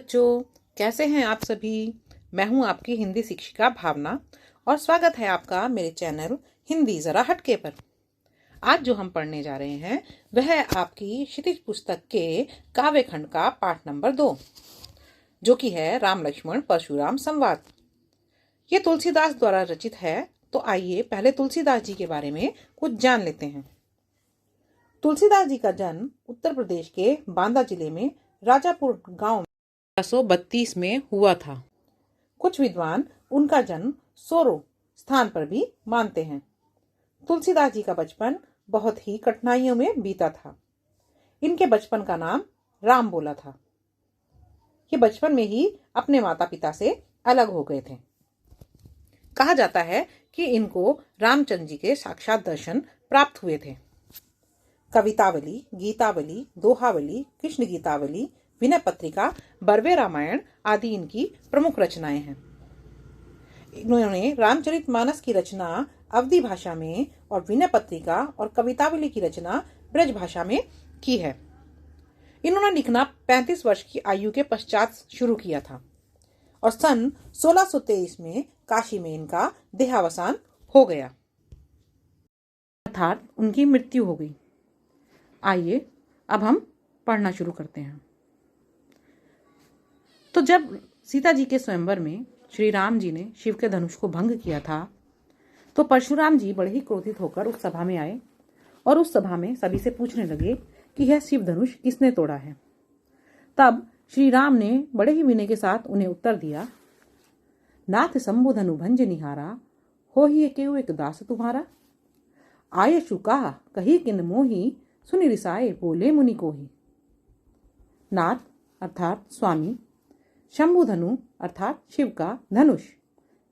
बच्चों, कैसे हैं आप सभी। मैं हूं आपकी हिंदी शिक्षिका भावना और स्वागत है आपका मेरे चैनल हिंदी जरा हटके पर। आज जो हम पढ़ने जा रहे हैं वह है आपकी क्षितिज पुस्तक के काव्य खंड का पाठ नंबर 2, जो कि है राम लक्ष्मण परशुराम संवाद। ये तुलसीदास द्वारा रचित है। तो आइए पहले तुलसीदास जी के बारे में कुछ जान लेते हैं। तुलसीदास जी का जन्म उत्तर प्रदेश के बांदा जिले में राजापुर गांव 1832 में हुआ था। कुछ विद्वान उनका जन्म सोरो स्थान पर भी मानते हैं। तुलसीदास जी का बचपन बहुत ही कठिनाइयों में बीता था। इनके बचपन का नाम राम बोला था। ये बचपन में ही अपने माता पिता से अलग हो गए थे। कहा जाता है कि इनको रामचंद्र जी के साक्षात दर्शन प्राप्त हुए थे। कवितावली, गीतावली, दोहावली, कृष्ण गीतावली, विनय पत्रिका, बरवे रामायण आदि इनकी प्रमुख रचनाएं हैं। इन्होंने रामचरितमानस की रचना अवधी भाषा में और विनय पत्रिका और कवितावली की रचना ब्रज भाषा में की है। इन्होंने लिखना 35 वर्ष की आयु के पश्चात शुरू किया था और सन 1623 में काशी में इनका देहावसान हो गया, अर्थात उनकी मृत्यु हो गई। आइए अब हम पढ़ना शुरू करते हैं। तो जब सीता जी के स्वयंवर में श्री राम जी ने शिव के धनुष को भंग किया था, तो परशुराम जी बड़े ही क्रोधित होकर उस सभा में आए और उस सभा में सभी से पूछने लगे कि यह शिव धनुष किसने तोड़ा है। तब श्री राम ने बड़े ही विनय के साथ उन्हें उत्तर दिया, नाथ शंभु धनु भंज निहारा, हो ही केउ एक दास तुम्हारा। आयशु कहा कही किन मोही, सुनि रिसाए बोले मुनि कोही। नाथ अर्थात स्वामी, शंभु धनु अर्थात शिव का धनुष,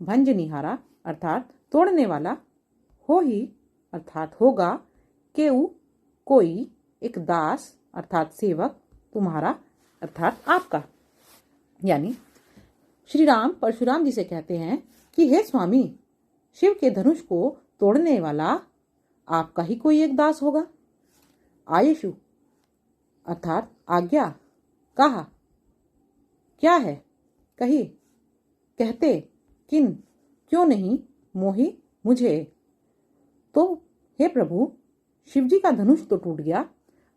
भंज निहारा अर्थात तोड़ने वाला, हो ही अर्थात होगा, केउ कोई, एक दास अर्थात सेवक, तुम्हारा अर्थात आपका। यानी श्री राम परशुराम जी से कहते हैं कि हे स्वामी, शिव के धनुष को तोड़ने वाला आपका ही कोई एक दास होगा। आयशु अर्थात आज्ञा, कहा क्या है, कही कहते, किन क्यों नहीं, मोही मुझे। तो हे प्रभु, शिवजी का धनुष तो टूट गया,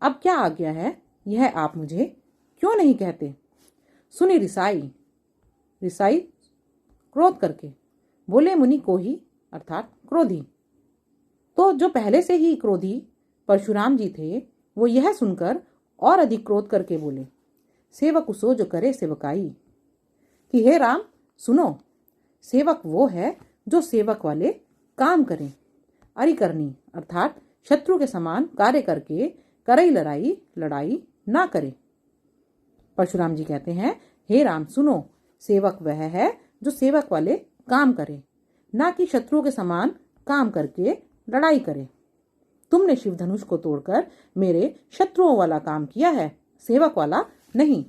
अब क्या आज्ञा है, यह आप मुझे क्यों नहीं कहते। सुनी रिसाई, रिसाई क्रोध करके, बोले मुनि को ही अर्थात क्रोधी। तो जो पहले से ही क्रोधी परशुराम जी थे, वो यह सुनकर और अधिक क्रोध करके बोले, सेवक उसो जो करे सेवकाई, कि हे राम सुनो, सेवक वो है जो सेवक वाले काम करें, अरिकरनी अर्थात शत्रु के समान कार्य करके करई लड़ाई लड़ाई ना करे। परशुराम जी कहते हैं, हे राम सुनो, सेवक वह है जो सेवक वाले काम करे, ना कि शत्रुओं के समान काम करके लड़ाई करे। तुमने शिव धनुष को तोड़कर मेरे शत्रुओं वाला काम किया है, सेवक वाला नहीं।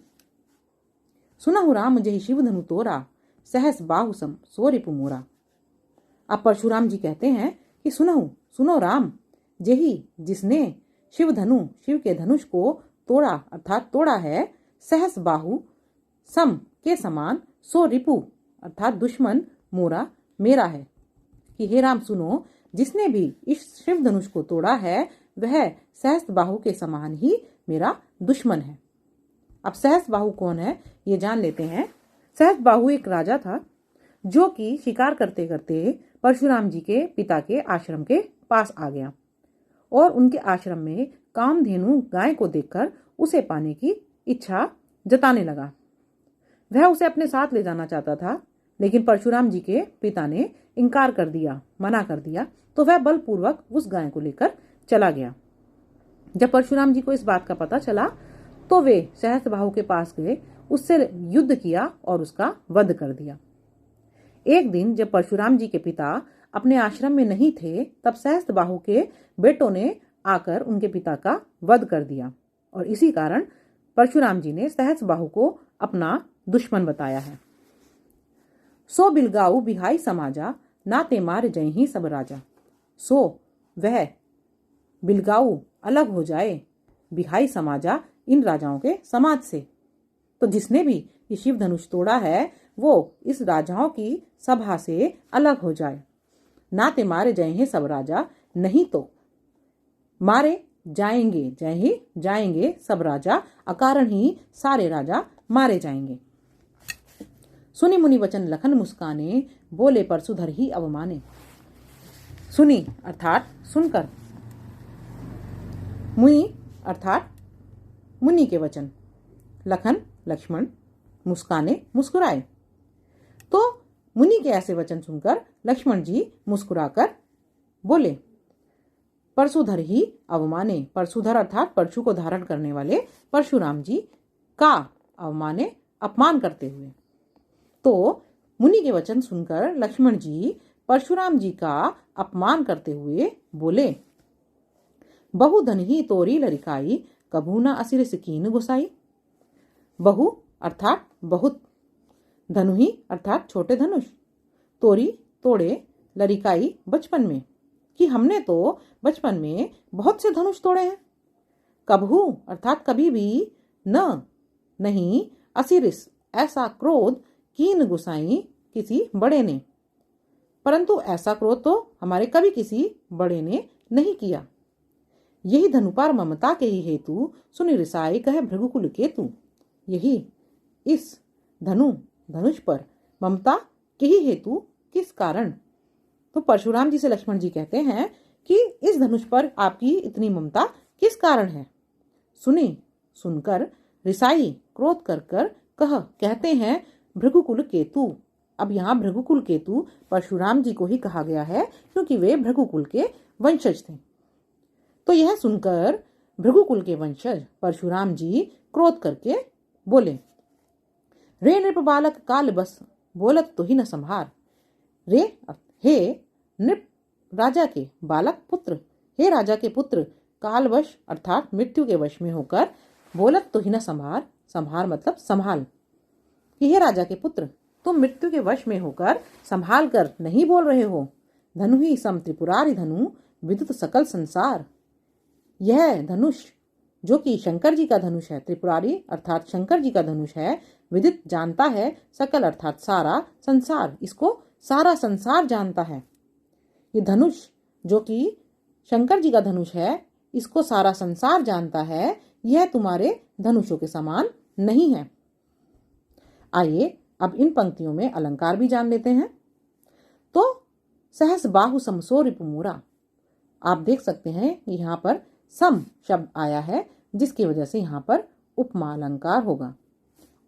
सुनहु राम जहि शिव धनु तोरा, सहस बाहुसम सो रिपु मोरा। अब परशुराम जी कहते हैं कि सुनो राम, जही जिसने शिव के धनुष को तोड़ा अर्थात तोड़ा है, सहस बाहु सम के समान, सो रिपु अर्थात दुश्मन, मोरा मेरा है। कि हे राम सुनो, जिसने भी इस शिव धनुष को तोड़ा है वह सहस्त्र बाहु के समान ही मेरा दुश्मन है। अब सहस्त्र बाहु कौन है ये जान लेते हैं। सहस्त्र बाहु एक राजा था जो कि शिकार करते करते परशुराम जी के पिता के आश्रम के पास आ गया और उनके आश्रम में कामधेनु गाय को देखकर उसे पाने की इच्छा जताने लगा। वह उसे अपने साथ ले जाना चाहता था, लेकिन परशुराम जी के पिता ने इनकार कर दिया, मना कर दिया। तो वह बलपूर्वक उस गाय को लेकर चला गया। जब परशुराम जी को इस बात का पता चला तो वे सहस्त्रबाहु के पास गए, उससे युद्ध किया और उसका वध कर दिया। एक दिन जब परशुराम जी के पिता अपने आश्रम में नहीं थे, तब सहस्त्रबाहु के बेटों ने आकर उनके पिता का वध कर दिया और इसी कारण परशुराम जी ने सहस्त्रबाहु को अपना दुश्मन बताया है। सो बिलगाऊ बिहाई समाजा, नाते मार जय ही सब राजा। सो वह बिलगाऊ अलग हो जाए, बिहाई समाजा इन राजाओं के समाज से। तो जिसने भी ये शिव धनुष तोड़ा है वो इस राजाओं की सभा से अलग हो जाए। नाते मारे जाएंगे सब राजा, नहीं तो मारे जाएंगे सब राजा, अकारण ही सारे राजा मारे जाएंगे। सुनी मुनि वचन लखन मुस्काने, बोले परशुधर ही अवमाने। सुनी अर्थात सुनकर, मुनि अर्थात मुनि के वचन, लखन लक्ष्मण, मुस्काने मुस्कुराए। तो मुनि के ऐसे वचन सुनकर लक्ष्मण जी मुस्कुराकर बोले, परशुधर ही अवमाने। परशुधर अर्थात परशु को धारण करने वाले परशुराम जी का अवमाने अपमान करते हुए। तो मुनि के वचन सुनकर लक्ष्मण जी परशुराम जी का अपमान करते हुए बोले, बहु धन ही तोरी लरिकाई, कभू न असिर सिकीन गुसाई। बहु अर्थात बहुत, धनु ही अर्थात छोटे धनुष, तोरी तोड़े, लरिकाई बचपन में, कि हमने तो बचपन में बहुत से धनुष तोड़े हैं। कभू अर्थात कभी भी, न नहीं, असिरिस ऐसा क्रोध, कीन गुसाई किसी बड़े ने, परंतु ऐसा क्रोध तो हमारे कभी किसी बड़े ने नहीं किया। यही धनुपार ममता के ही हेतु, सुनि रिसाई कहे भृगुकुल केतु। यही इस धनुष पर ममता के ही हेतु, किस कारण। तो परशुराम जी से लक्ष्मण जी कहते हैं कि इस धनुष पर आपकी इतनी ममता किस कारण है। सुनी सुनकर, रिसाई क्रोध कर कर, कहते हैं भृगुकुल केतु। अब यहाँ भृगुकुल केतु परशुराम जी को ही कहा गया है क्योंकि वे भृगुकुल के वंशज थे। तो यह सुनकर भृगुकुल के वंशज परशुराम जी क्रोध करके बोले, रे नृप बालक काल बस, बोलत तो ही न संभार। रे हे नृप राजा के बालक पुत्र, हे राजा के पुत्र, कालवश अर्थात मृत्यु के वश में होकर, बोलत तो ही न संभार, संभार मतलब संभाल, कि हे राजा के पुत्र तुम मृत्यु के वश में होकर संभाल कर नहीं बोल रहे हो। धनु ही सम त्रिपुरारी धनु, विद्युत सकल संसार। यह धनुष जो कि शंकर जी का धनुष है, त्रिपुरारी अर्थात शंकर जी का धनुष है, विदित जानता है, सकल अर्थात सारा, संसार इसको सारा संसार जानता है। ये धनुष जो कि शंकर जी का धनुष है, इसको सारा संसार जानता है, यह तुम्हारे धनुषों के समान नहीं है। आइए अब इन पंक्तियों में अलंकार भी जान लेते हैं। तो सहस बाहु समसो रिपुमूरा, आप देख सकते हैं यहाँ पर सम शब्द आया है जिसकी वजह से यहाँ पर उपमा अलंकार होगा,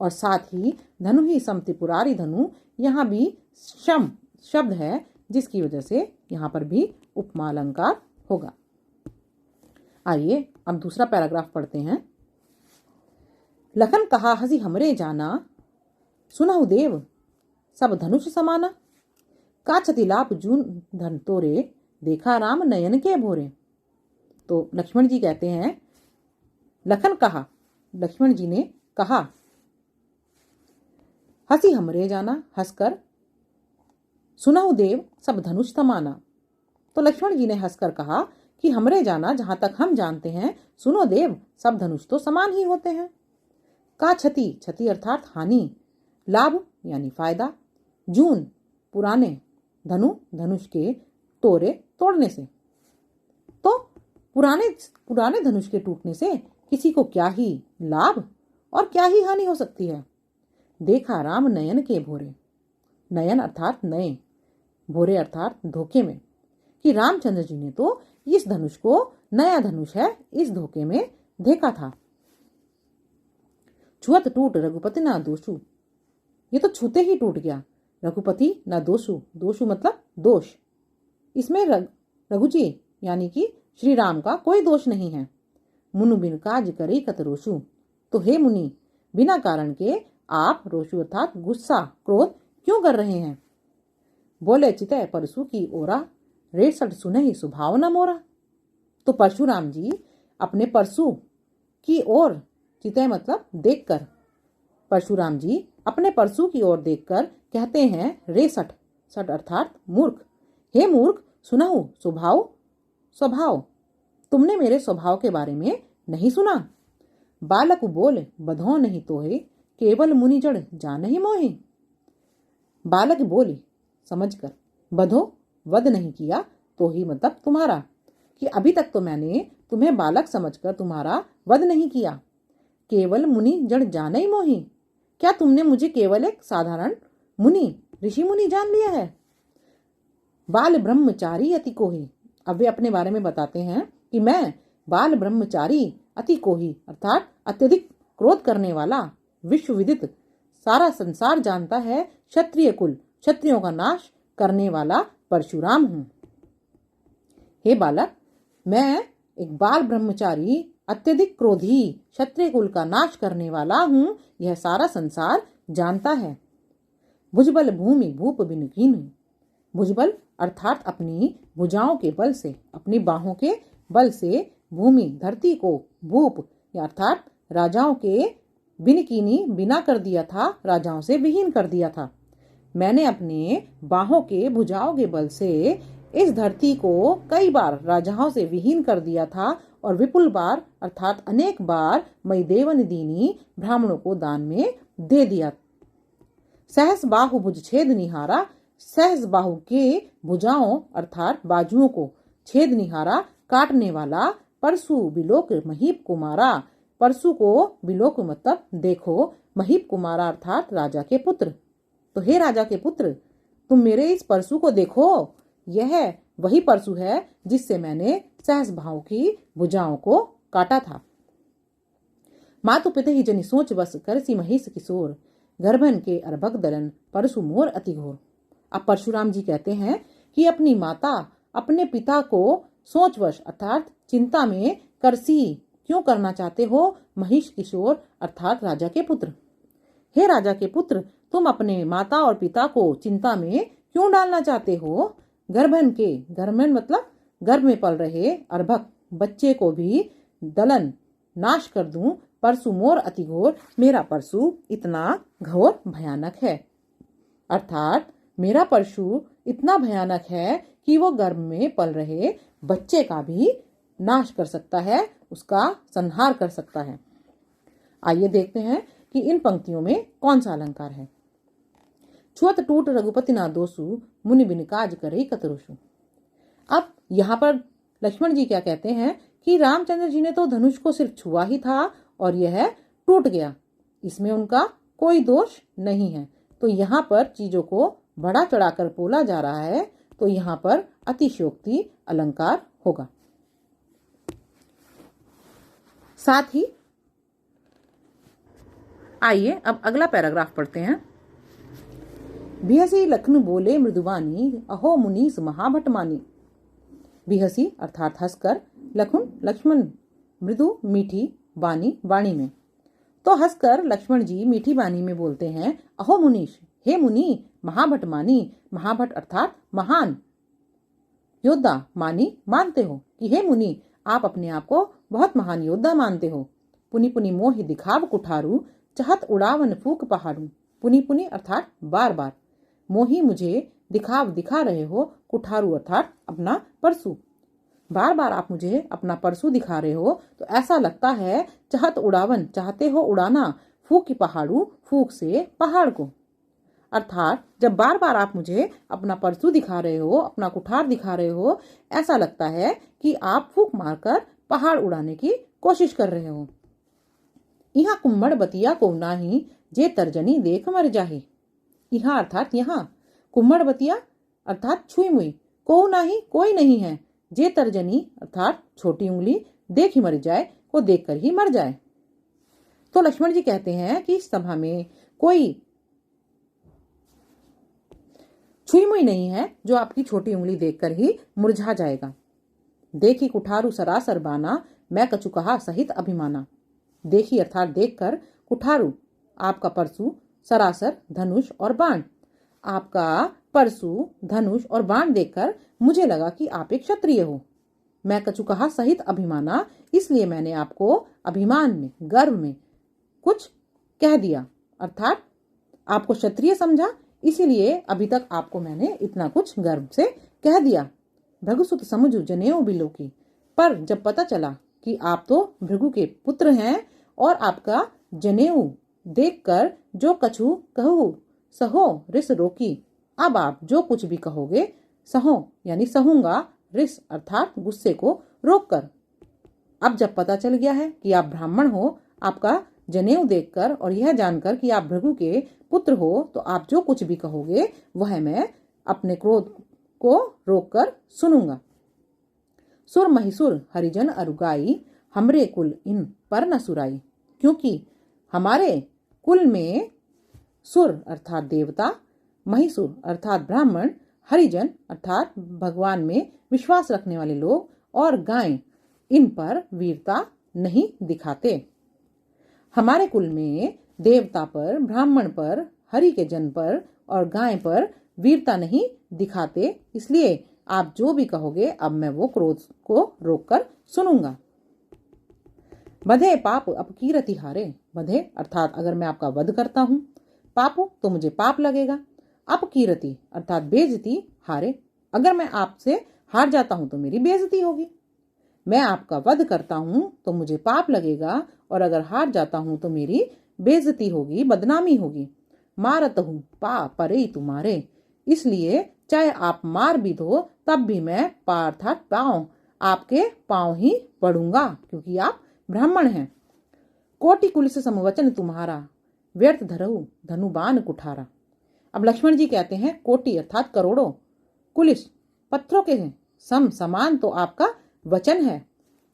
और साथ ही धनु ही सम त्रिपुरारी धनु, यहाँ भी शम शब्द है जिसकी वजह से यहाँ पर भी उपमा अलंकार होगा। आइए अब दूसरा पैराग्राफ पढ़ते हैं। लखन कहा हसी हमरे जाना, सुनहु देव सब धनुष समाना। का छति लाप जून धन तोरे, देखा राम नयन के भोरे। तो लक्ष्मण जी कहते हैं, लखन कहा, लक्ष्मण जी ने कहा, हसी हमरे जाना, हंसकर, सुनहु देव सब धनुष समाना। तो लक्ष्मण जी ने हंसकर कहा कि हमरे जाना, जहां तक हम जानते हैं, सुनो देव सब धनुष तो समान ही होते हैं। का क्षति, क्षति अर्थात हानि, लाभ यानी फायदा, जून पुराने, धनुष के, तोरे तोड़ने से। तो पुराने धनुष के टूटने से किसी को क्या ही लाभ और क्या ही हानि हो सकती है। देखा राम नयन के भोरे, नयन अर्थात नए, भोरे अर्थात धोखे में, कि रामचंद्र जी ने तो इस धनुष को, नया धनुष है, इस धोखे में देखा था। छुअत टूट रघुपति ना दोषु, ये तो छूते ही टूट गया। रघुपति ना दोषु, दोषु मतलब दोष, इसमें रघु जी यानी कि श्री राम का कोई दोष नहीं है। मुनु बिन काज करे कत रोषु, तो हे मुनि बिना कारण के आप रोषु अर्थात गुस्सा क्रोध क्यों कर रहे हैं। बोले चितय परशु की ओरा, रेसठ सुने ही सुभाव न मोरा। तो परशुराम जी अपने परशु की ओर, चितय मतलब देखकर, परशुराम जी अपने परशु की ओर देखकर कहते हैं, रेसठ, सठ अर्थात मूर्ख, हे मूर्ख सुनहु स्वभाव, तुमने मेरे स्वभाव के बारे में नहीं सुना। बालक बोल बधो नहीं तोहे, केवल मुनि जड़ जानहि मोहि। बालक बोले समझकर, बधो वध नहीं किया तो ही मतलब तुम्हारा, कि अभी तक तो मैंने तुम्हें बालक समझकर तुम्हारा वध नहीं किया। केवल मुनि जड़ जाने मोहि, क्या तुमने मुझे केवल एक साधारण मुनि ऋषि मुनि जान लिया है। बाल ब्रह्मचारी अति कोहि, अब वे अपने बारे में बताते हैं कि मैं बाल ब्रह्मचारी अति कोहि अर्थात अत्यधिक क्रोध करने वाला, विश्व विदित सारा संसार जानता है क्षत्रिय कुल, क्षत्रियों का नाश करने वाला परशुराम हूं। हे बालक, मैं एक बाल ब्रह्मचारी अत्यधिक क्रोधी क्षत्रिय कुल का नाश करने वाला हूं, यह सारा संसार जानता है। भुजबल भूमि भूप बिनु कीन्हु, भुजबल अर्थात अपनी भुजाओं के बल से, अपनी बाहों के बल से भूमि धरती को, भूप अर्थात राजाओं के बिन कीनी बिना कर दिया था, राजाओं से विहीन कर दिया था। मैंने अपने बाहों के भुजाओं के बल से इस धरती को कई बार राजाओं से विहीन कर दिया था और विपुल बार अर्थात अनेक बार मई देवन दीनी ब्राह्मणों को दान में दे दिया। सहस बाहु भुज छेद निहारा, सहस बाहु के भुजाओं अर्थात बाजुओं को छेद निहारा काटने वाला, परशु बिलोक महीप कुमारा, परशु को बिलोक मतलब देखो, महीप कुमारा अर्थात राजा के पुत्र। तो हे राजा के पुत्र, तुम मेरे इस परशु को देखो, यह वही परशु है जिससे मैंने सहस भाव की भुजाओं को काटा था। मातु पिता ही जनि सोच बस करसी महिष किशोर, गर्भन के अर्भक दलन परशु मोर अति घोर। अब परशुराम जी कहते हैं कि अपनी माता अपने पिता को सोचवश अर्थात चिंता में करसी क्यों करना चाहते हो, महिष किशोर अर्थात राजा के पुत्र। हे राजा के पुत्र, तुम अपने माता और पिता को चिंता में क्यों डालना चाहते हो। गर्भन के, गर्भन मतलब गर्भ में पल रहे अर्भक बच्चे को भी दलन नाश कर दूं, परशु मोर अति घोर, मेरा परशु इतना घोर भयानक है। अर्थात मेरा परशु इतना भयानक है कि वो गर्भ में पल रहे बच्चे का भी नाश कर सकता है, उसका संहार कर सकता है। आइए देखते हैं कि इन पंक्तियों में कौन सा अलंकार है। छुअत टूट रघुपति ना दोषु, मुनि बिन काज करे कतरुषु। अब यहाँ पर लक्ष्मण जी क्या कहते हैं कि रामचंद्र जी ने तो धनुष को सिर्फ छुआ ही था और यह टूट गया, इसमें उनका कोई दोष नहीं है। तो यहाँ पर चीजों को बड़ा चढ़ाकर बोला जा रहा है, तो यहाँ पर अतिशयोक्ति अलंकार होगा। साथ ही आइए अब अगला पैराग्राफ पढ़ते हैं। बिहसी लखन बोले मृदुवानी, अहो मुनीस महाभट मानी। बिहसी अर्थात हंसकर, लखन लक्ष्मण, मृदु मीठी, वाणी वाणी में। तो हंसकर लक्ष्मण जी मीठी वाणी में बोलते हैं, अहो मुनीश, हे मुनि, महाभट मानी, महाभट अर्थात महान योद्धा, मानी मानते हो, कि हे मुनि आप अपने आप को बहुत महान योद्धा मानते हो। पुनि पुनि मोहि दिखाव कुठारू, चाहत उड़ावन फूक पहाड़ू। पुनि पुनि अर्थात बार बार, मोहि मुझे दिखाव दिखा रहे हो, कुठारू अर्थात अपना परशु, बार बार आप मुझे अपना परशु दिखा रहे हो, तो ऐसा लगता है चाहत उड़ावन चाहते हो उड़ाना, फूक की पहाड़ू फूक से पहाड़ को। अर्थात जब बार बार आप मुझे अपना परशु दिखा रहे हो, अपना कुठार दिखा रहे हो, ऐसा लगता है कि आप फूक मारकर पहाड़ उड़ाने की कोशिश कर रहे हो। यहाँ कुम्मड़ बतिया को नाही, जे तर्जनी देख मर जाही। यहाँ अर्थात यहाँ, कुम्मड़ बतिया अर्थात छुई मुई, को नाही कोई नहीं है, जे तर्जनी अर्थात छोटी उंगली, देख ही मर जाए, को देखकर ही मर जाए। तो लक्ष्मण जी कहते हैं कि इस सभा में कोई छुई मुई नहीं है जो आपकी छोटी उंगली देखकर ही मुरझा जाएगा। देखी कुठारू सरासर बाना, मैं कछु कहा सहित अभिमाना। देखी अर्थात देखकर, कुठारू आपका परशु, सरासर धनुष और बाण, आपका परशु धनुष और बाण देखकर मुझे लगा कि आप एक क्षत्रिय हो। मैं कछु कहा सहित अभिमाना, इसलिए मैंने आपको अभिमान में, गर्व में कुछ कह दिया, अर्थात आपको क्षत्रिय समझा, इसीलिए अभी तक आपको मैंने इतना कुछ गर्व से कह दिया। भृगुसुत समझू जनेऊ बिलो की, पर जब पता चला कि आप तो भृगु के पुत्र हैं और आपका जनेऊ देखकर जो कछु कहूँ सहो रिस रोकी। अब आप जो कुछ भी कहोगे सहो यानी सहूंगा, रिस अर्थात गुस्से को रोककर। अब जब पता चल गया है कि आप ब्राह्मण हो, आपका जनेऊ देखकर और यह जानकर कि आप भृगु के पुत्र हो, तो आप जो कुछ भी कहोगे वह मैं अपने क्रोध को रोककर सुनूंगा। सुर महिसुर हरिजन अरुगाई, हमरे कुल इन पर न सुराई। क्योंकि हमारे कुल में सुर अर्थात देवता, महिसुर अर्थात ब्राह्मण, हरिजन अर्थात भगवान में विश्वास रखने वाले लोग और गाय इन पर वीरता नहीं दिखाते। हमारे कुल में देवता पर, ब्राह्मण पर, हरि के जन पर और गाय पर वीरता नहीं दिखाते, इसलिए आप जो भी कहोगे अब मैं वो क्रोध को रोककर सुनूंगा। बधे पाप अपकीरति हारे। बधे अर्थात अगर मैं आपका वध करता हूं, पापु तो मुझे पाप लगेगा, अपकीरति अर्थात बेइज्जती, हारे अगर मैं आपसे हार जाता हूं तो मेरी बेइज्जती होगी। मैं आपका वध करता हूं तो मुझे पाप लगेगा और अगर हार जाता हूं तो मेरी बेइज्जती होगी, बदनामी होगी। मारत हूं पा परे तुम्हारे, इसलिए चाहे आप मार भी दो तब भी मैं पा अर्थात पाँव, आपके पाँव ही पड़ूंगा क्योंकि आप ब्राह्मण हैं। कोटि कुलिस समवचन तुम्हारा, व्यर्थ धरहु धनुबान कुठारा। अब लक्ष्मण जी कहते हैं कोटि अर्थात करोड़ों, कुलिस पत्थरों के हैं, सम समान तो आपका वचन है,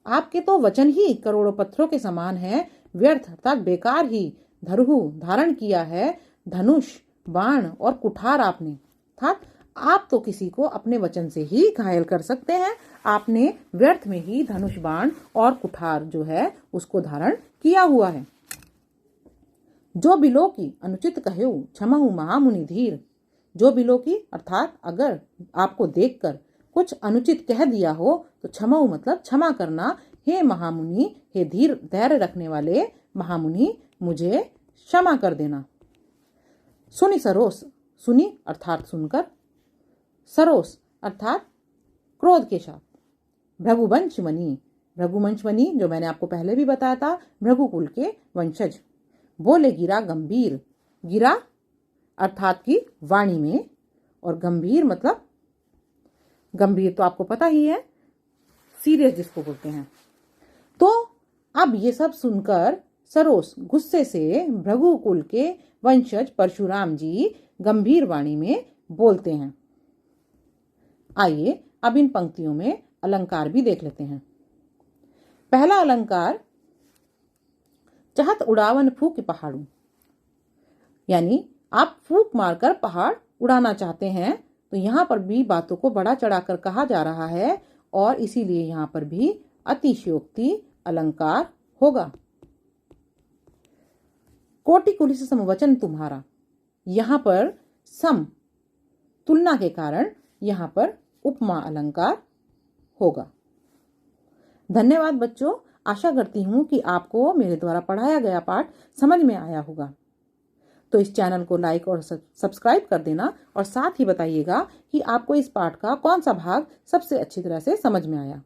आपके तो वचन ही करोड़ों पत्थरों के समान है। व्यर्थ अर्थात बेकार ही, धरहु धारण किया है, धनुष बाण और कुठार आपने, अर्थात आप तो किसी को अपने वचन से ही घायल कर सकते हैं, आपने व्यर्थ में ही धनुष बाण और कुठार जो है उसको धारण किया हुआ है। जो बिलो की अनुचित कहेऊ क्षमहु महामुनि धीर। जो बिलो की अर्थात अगर आपको देखकर कुछ अनुचित कह दिया हो तो क्षमहु मतलब क्षमा करना, हे महामुनि, हे धीर धैर्य रखने वाले महामुनि, मुझे क्षमा कर देना। सुनि सरोस, सुनी अर्थात सुनकर, सरोस अर्थात क्रोध के साथ। भृगुवंशमणि, भृगुवंशमणि जो मैंने आपको पहले भी बताया था, भृगुकुल के वंशज। बोले गिरा गंभीर, गिरा अर्थात की वाणी में और गंभीर मतलब गंभीर तो आपको पता ही है, सीरियस जिसको बोलते हैं। तो अब ये सब सुनकर सरोस गुस्से से भृगुकुल के वंशज परशुराम जी गंभीर वाणी में बोलते हैं। आइए अब इन पंक्तियों में अलंकार भी देख लेते हैं। पहला अलंकार, चाहत उड़ावन फूक पहाड़ू, यानी आप फूक मारकर पहाड़ उड़ाना चाहते हैं, तो यहाँ पर भी बातों को बड़ा चढ़ाकर कहा जा रहा है और इसीलिए यहाँ पर भी अतिशयोक्ति अलंकार होगा। कोटि कुलिस समवचन तुम्हारा, यहाँ पर सम तुलना के कारण यहाँ पर उपमा अलंकार होगा। धन्यवाद बच्चों, आशा करती हूँ कि आपको मेरे द्वारा पढ़ाया गया पाठ समझ में आया होगा। तो इस चैनल को लाइक और सब्सक्राइब कर देना और साथ ही बताइएगा कि आपको इस पाठ का कौन सा भाग सबसे अच्छी तरह से समझ में आया।